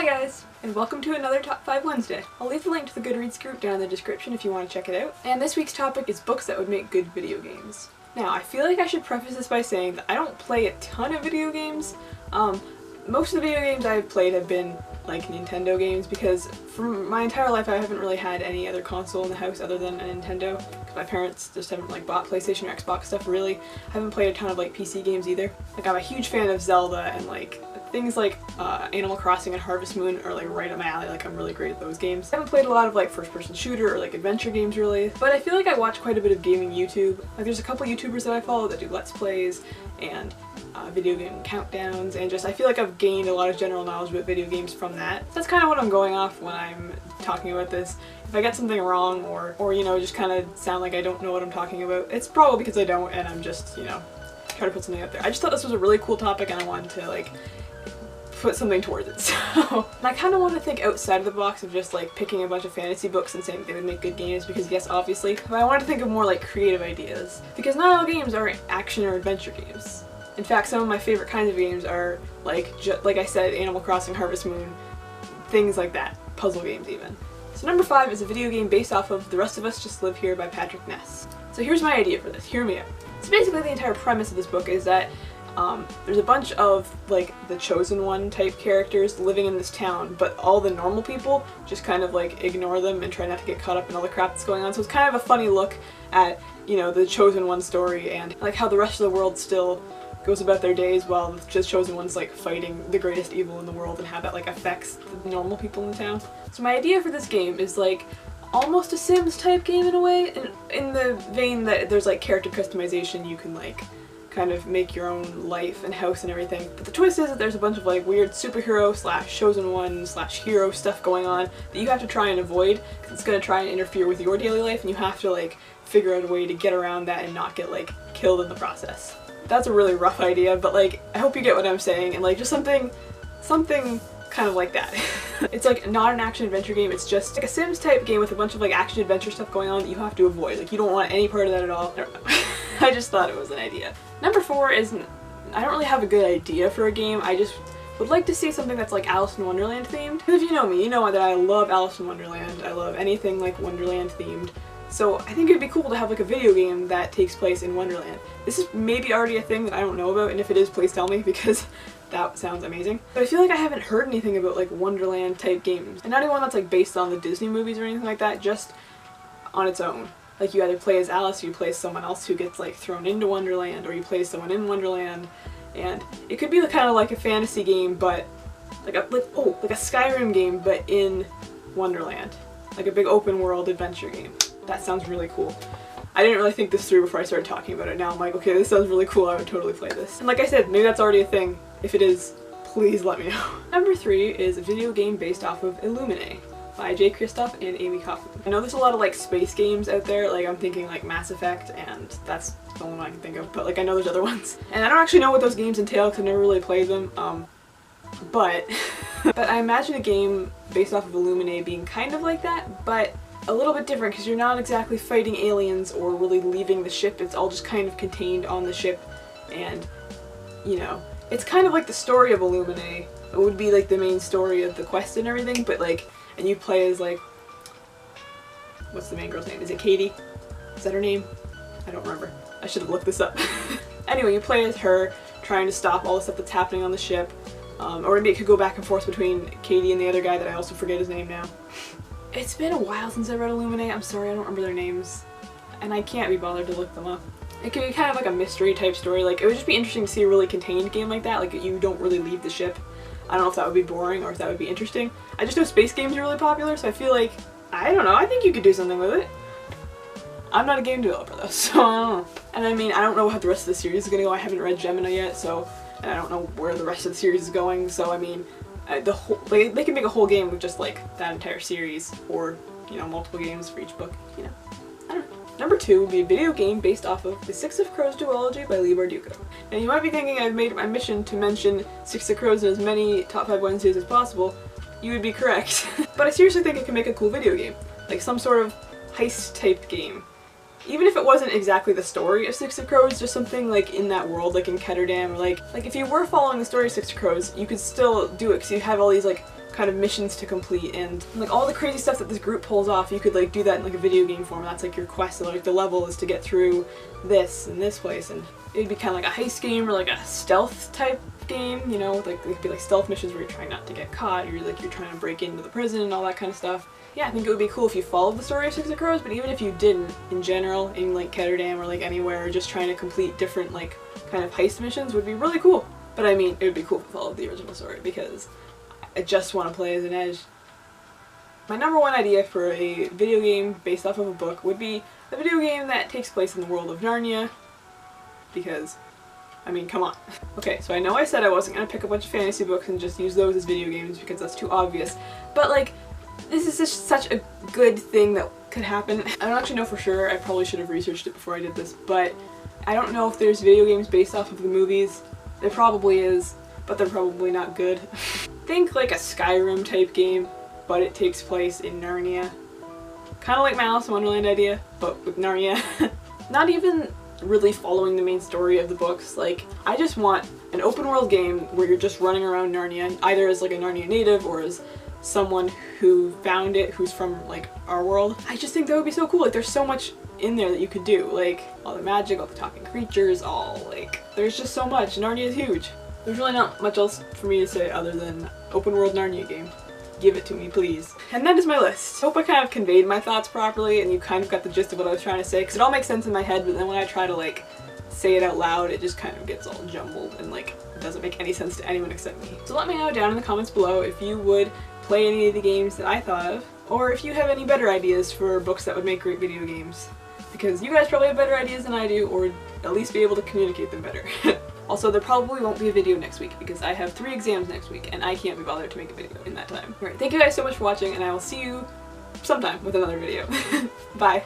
Hi guys, and welcome to another Top 5 Wednesday. I'll leave the link to the Goodreads group down in the description if you want to check it out. And this week's topic is books that would make good video games. Now, I feel like I should preface this by saying that I don't play a ton of video games. Most of the video games I've played have been like Nintendo games because for my entire life I haven't really had any other console in the house other than a Nintendo because my parents just haven't like bought PlayStation or Xbox stuff really. I haven't played a ton of like PC games either. Like I'm a huge fan of Zelda and like things like Animal Crossing and Harvest Moon are like right up my alley, like I'm really great at those games. I haven't played a lot of like first-person shooter or like adventure games really, but I feel like I watch quite a bit of gaming YouTube. Like there's a couple YouTubers that I follow that do Let's Plays and video game countdowns, and just I feel like I've gained a lot of general knowledge about video games from that. That's kind of what I'm going off when I'm talking about this. If I get something wrong or you know, just kind of sound like I don't know what I'm talking about, it's probably because I don't and I'm just, you know, trying to put something out there. I just thought this was a really cool topic and I wanted to like put something towards it. So and I kind of want to think outside of the box of just like picking a bunch of fantasy books and saying they would make good games because yes, obviously, but I wanted to think of more like creative ideas because not all games are action or adventure games. In fact, some of my favorite kinds of games are like I said, Animal Crossing, Harvest Moon, things like that, puzzle games even. So number 5 is a video game based off of The Rest of Us Just Live Here by Patrick Ness. So here's my idea for this, hear me out. So basically the entire premise of this book is that there's a bunch of like the chosen one type characters living in this town, but all the normal people just kind of like ignore them and try not to get caught up in all the crap that's going on. So it's kind of a funny look at, you know, the chosen one story and like how the rest of the world still goes about their days while the chosen one's like fighting the greatest evil in the world and how that like affects the normal people in the town. So my idea for this game is like almost a Sims type game in a way, in the vein that there's like character customization, you can like kind of make your own life and house and everything. But the twist is that there's a bunch of like weird superhero slash chosen one slash hero stuff going on that you have to try and avoid because it's going to try and interfere with your daily life and you have to like figure out a way to get around that and not get like killed in the process. That's a really rough idea, but like I hope you get what I'm saying and like just something kind of like that. It's like not an action adventure game, it's just like a Sims type game with a bunch of like action adventure stuff going on that you have to avoid. Like you don't want any part of that at all. I don't know. I just thought it was an idea. Number 4 is, I don't really have a good idea for a game, I just would like to see something that's like Alice in Wonderland themed. Because if you know me, you know that I love Alice in Wonderland, I love anything like Wonderland themed. So I think it'd be cool to have like a video game that takes place in Wonderland. This is maybe already a thing that I don't know about, and if it is, please tell me because that sounds amazing. But I feel like I haven't heard anything about like Wonderland type games. And not even one that's like based on the Disney movies or anything like that, just on its own. Like you either play as Alice or you play as someone else who gets like thrown into Wonderland, or you play as someone in Wonderland. And it could be kind of like a fantasy game, but like a Skyrim game, but in Wonderland. Like a big open world adventure game. That sounds really cool. I didn't really think this through before I started talking about it. Now I'm like, okay, this sounds really cool, I would totally play this. And like I said, maybe that's already a thing. If it is, please let me know. Number 3 is a video game based off of Illumination by Jay Kristoff and Amy Kaufman. I know there's a lot of like space games out there, like I'm thinking like Mass Effect, and that's the only one I can think of, but like I know there's other ones. And I don't actually know what those games entail because I've never really played them, but I imagine a game based off of Illumination being kind of like that, but a little bit different because you're not exactly fighting aliens or really leaving the ship, it's all just kind of contained on the ship, and you know, it's kind of like the story of Illumination. It would be like the main story of the quest and everything, but like, and you play as like, what's the main girl's name? Is it Katie? Is that her name? I don't remember. I should have looked this up. Anyway, you play as her trying to stop all the stuff that's happening on the ship, or maybe it could go back and forth between Katie and the other guy that I also forget his name now. It's been a while since I read Illumination, I'm sorry I don't remember their names, and I can't be bothered to look them up. It could be kind of like a mystery type story, like it would just be interesting to see a really contained game like that, like you don't really leave the ship. I don't know if that would be boring or if that would be interesting. I just know space games are really popular, so I feel like, I don't know, I think you could do something with it. I'm not a game developer though, so I don't know. And I mean, I don't know how the rest of the series is gonna go, I haven't read Gemini yet, so, and I don't know where the rest of the series is going, so I mean, they can make a whole game with just like that entire series, or you know, multiple games for each book, you know. I don't know. Number 2 would be a video game based off of The Six of Crows duology by Leigh Bardugo. Now you might be thinking I've made it my mission to mention Six of Crows in as many Top 5 Wednesdays as possible. You would be correct. But I seriously think it can make a cool video game. Like some sort of heist type game. Even if it wasn't exactly the story of Six of Crows, just something like in that world, like in Ketterdam, or like if you were following the story of Six of Crows, you could still do it because you have all these like kind of missions to complete, and like all the crazy stuff that this group pulls off, you could like do that in like a video game form. That's like your quest, and like the level is to get through this and this place, and it'd be kind of like a heist game or like a stealth type game, you know, like it could be like stealth missions where you're trying not to get caught, you're trying to break into the prison and all that kind of stuff. Yeah, I think it would be cool if you followed the story of Six of Crows, but even if you didn't, in general, in like Ketterdam or like anywhere, just trying to complete different like kind of heist missions would be really cool. But I mean, it would be cool if you followed the original story, because I just want to play as an Edge. My number one idea for a video game based off of a book would be a video game that takes place in the world of Narnia, because, I mean, come on. Okay, so I know I said I wasn't going to pick a bunch of fantasy books and just use those as video games because that's too obvious, but like, this is just such a good thing that could happen. I don't actually know for sure, I probably should have researched it before I did this, but I don't know if there's video games based off of the movies. There probably is, but they're probably not good. Think like a Skyrim type game, but it takes place in Narnia. Kind of like my Alice in Wonderland idea, but with Narnia. Not even really following the main story of the books. Like, I just want an open world game where you're just running around Narnia, either as like a Narnia native or as someone who found it, who's from like our world. I just think that would be so cool. Like, there's so much in there that you could do. Like, all the magic, all the talking creatures, all like, there's just so much. Narnia is huge. There's really not much else for me to say other than open world Narnia game. Give it to me, please. And that is my list. I hope I kind of conveyed my thoughts properly and you kind of got the gist of what I was trying to say, because it all makes sense in my head, but then when I try to like say it out loud, it just kind of gets all jumbled and like doesn't make any sense to anyone except me. So let me know down in the comments below if you would play any of the games that I thought of, or if you have any better ideas for books that would make great video games. Because you guys probably have better ideas than I do, or at least be able to communicate them better. Also, there probably won't be a video next week because I have 3 exams next week and I can't be bothered to make a video in that time. Alright, thank you guys so much for watching, and I will see you sometime with another video. Bye!